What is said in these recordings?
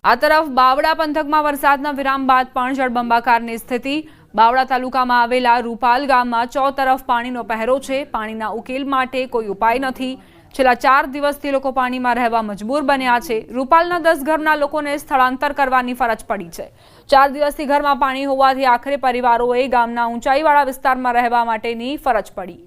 આ તરફ બાવળા પંથકમાં વરસાદના વિરામ બાદ પણ જળબંબાકારની સ્થિતિ। બાવળા તાલુકામાં આવેલા રૂપાલ ગામમાં ચોતરફ પાણીનો પહેરો છે। પાણીના ઉકેલ માટે કોઈ ઉપાય નથી। છેલ્લા 4 દિવસથી લોકો પાણીમાં રહેવા મજબૂર બન્યા છે। રૂપાલના 10 ઘરના લોકોને સ્થળાંતર કરવાની ફરજ પડી છે। 4 દિવસથી ઘરમાં પાણી હોવાથી આખરે પરિવારોએ ગામના ઊંચાઈવાળા વિસ્તારમાં રહેવા માટેની ફરજ પડી।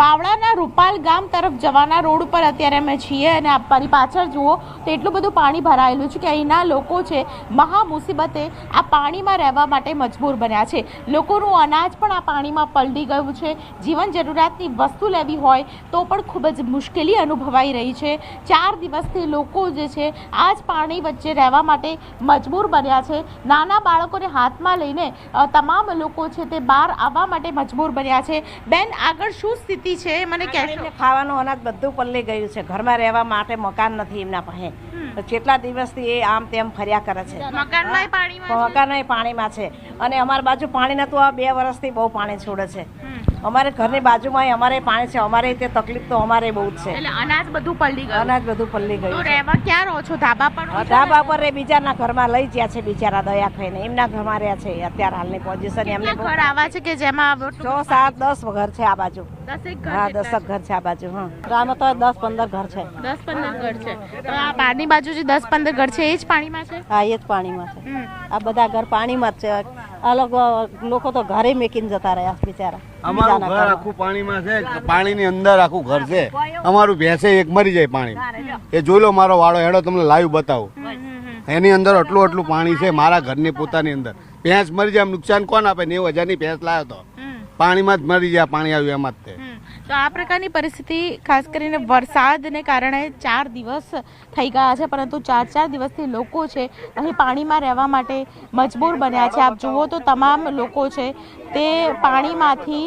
બાવળાના રૂપાલ ગામ તરફ જવાના રોડ ઉપર અત્યારે અમે છીએ અને આપણી પાછળ જુઓ તો એટલું બધું પાણી ભરાયેલું છે કે અહીંના લોકો છે મહા મુસીબતે આ પાણીમાં રહેવા માટે મજબૂર બન્યા છે। લોકોનું અનાજ પણ આ પાણીમાં પલળી ગયું છે। જીવન જરૂરિયાતની વસ્તુ લેવી હોય તો પણ ખૂબ જ મુશ્કેલી અનુભવાઈ રહી છે। 4 દિવસથી લોકો જે છે આ જ પાણી વચ્ચે રહેવા માટે મજબૂર બન્યા છે। નાના બાળકોને હાથમાં લઈને તમામ લોકો છે તે બહાર આવવા માટે મજબૂર બન્યા છે। બેન, આગળ શું સ્થિતિ છે મને કહેશો? ખાવાનું અનાજ બધું પલ્લી ગયું છે। ઘરમાં રહેવા માટે મકાન નથી એમના પાસે। કેટલા દિવસથી એ આમ તેમ ફર્યા કરે છે। મકાન પાણીમાં છે અને અમારી બાજુ પાણી નતું। આ 2 વર્ષથી બહુ પાણી છોડે છે। અમારે ઘરની બાજુમાં અમારે પાણી છે। અમારે તે તકલીફ તો અમારે બહુ જ છે। એટલે અનાજ બધું પલળી ગયું? અનાજ બધું પલળી ગયું। રહેવા ક્યાં રહો છો? ધાબા પર? ધાબા પર એ બીજાના ઘરમાં લઈ ગયા છે। બિચારા દયા ખાઈને એમના ઘરમાં રહ્યા છે અત્યારે હાલની પોઝિશન। એમને ઘર આવા છે કે જેમાં 6, 7, 10 ઘર છે આ બાજુ। 10 હા, 10 ઘર છે આ બાજુ। હા, ગામમાં તો 10-15 ઘર છે। 10-15 ઘર છે। તો આ પાણી બાજુ જે 10-15 ઘર છે એ જ પાણીમાં છે? હા, એ જ પાણીમાં છે। આ બધા ઘર પાણીમાં જ છે। આ લોકો તો ઘરે મેકીને જતા રહ્યા બિચારા। અમારું ઘર આખું પાણીમાં છે। પાણીની અંદર આખું ઘર છે। અમારું ભેંસે એક મરી જાય પાણી। એ જોઈ લો મારો વાળો હેડો તમને લાઈવ બતાવું। એની અંદર આટલું પાણી છે મારા ઘરની પોતાની અંદર। ભેંસ મરી જાય નુકસાન કોણ આપે? 90,000ની ભેંસ લાવ્યો તો પાણીમાં જ મરી જાય। પાણી આવ્યું એમાં જ તે। તો આ પ્રકારની પરિસ્થિતિ ખાસ કરીને વરસાદને કારણે 4 દિવસ થઈ ગયા છે, પરંતુ 4 દિવસથી લોકો છે અહીં પાણીમાં રહેવા માટે મજબૂર બન્યા છે। આપ જુઓ તો તમામ લોકો છે તે પાણીમાંથી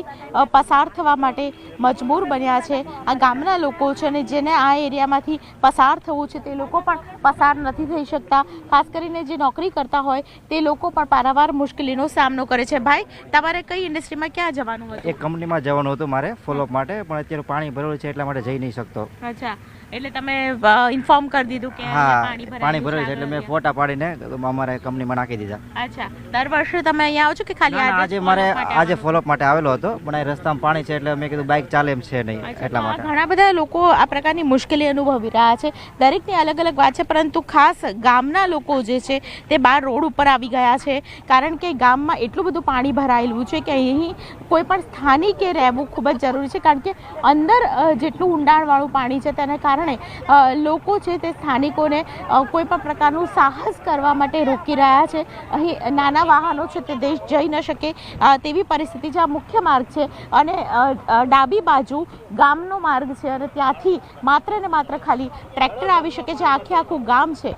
પસાર થવા માટે મજબૂર બન્યા છે। આ ગામના લોકો છે અને જેને આ એરિયામાંથી પસાર થવું છે તે લોકો પણ પસાર નથી થઈ શકતા। ખાસ કરીને જે નોકરી કરતા હોય તે લોકો પણ પારાવાર મુશ્કેલીનો સામનો કરે છે। ભાઈ, તમારે કઈ ઇન્ડસ્ટ્રીમાં ક્યાં જવાનું હતું? એક કંપનીમાં જવાનું હતું મારે ફોલોઅપ માટે, પણ અત્યારે પાણી ભરેલું છે એટલા માટે જઈ નહીં શકતો। અચ્છા, એટલે તમે ઇન્ફોર્મ કરી દીધું કે પાણી ભરેલું છે એટલે મેં ફોટા પાડીને અમારે કંપનીમાં નાખી દીધા। અચ્છા, દર વર્ષે તમે અહીંયા આવો છો કે ખાલી આજે ફોલોઅપ માટે આવેલો હતો, પણ આ રસ્તામાં પાણી છે એટલે મેં કીધું બાઇક ચાલે એમ છે નહીં એટલા માટે। ઘણા બધા લોકો આ પ્રકારની મુશ્કેલી અનુભવી રહ્યા છે। દરેકની અલગ અલગ વાત છે, પરંતુ ખાસ ગામના લોકો જે છે તે બહાર રોડ ઉપર આવી ગયા છે, કારણ કે ગામમાં એટલું બધું પાણી ભરાયેલું છે કે અહીં કોઈ પણ સ્થાનિકે રહેવું ખૂબ જ જરૂરી છે, કારણ કે અંદર જેટલું ઊંડાણવાળું પાણી છે તેને કારણે લોકો છે તે સ્થાનિકોને કોઈ પણ પ્રકારનું સાહસ કરવા માટે રોકી રહ્યા છે। અહીં નાના વાહનો છે તે દેશ જઈ ન શકે તેવી પરિસ્થિતિ છે। આ મુખ્ય માર્ગ છે અને ડાબી બાજુ ગામનો માર્ગ છે અને ત્યાંથી માત્ર ને માત્ર ખાલી ટ્રેક્ટર આવી શકે છે। આખું ગામ છે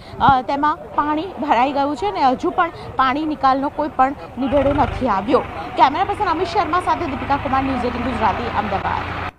તેમાં પાણી ભરાઈ ગયું છે અને હજુ પણ પાણી નિકાલનો કોઈ પણ નિવેડો નથી આવ્યો। કેમેરા પર્સન અમિત શર્મા સાથે દીપિકા કુમાર, ન્યૂઝ 18 ગુજરાતી, અમદાવાદ।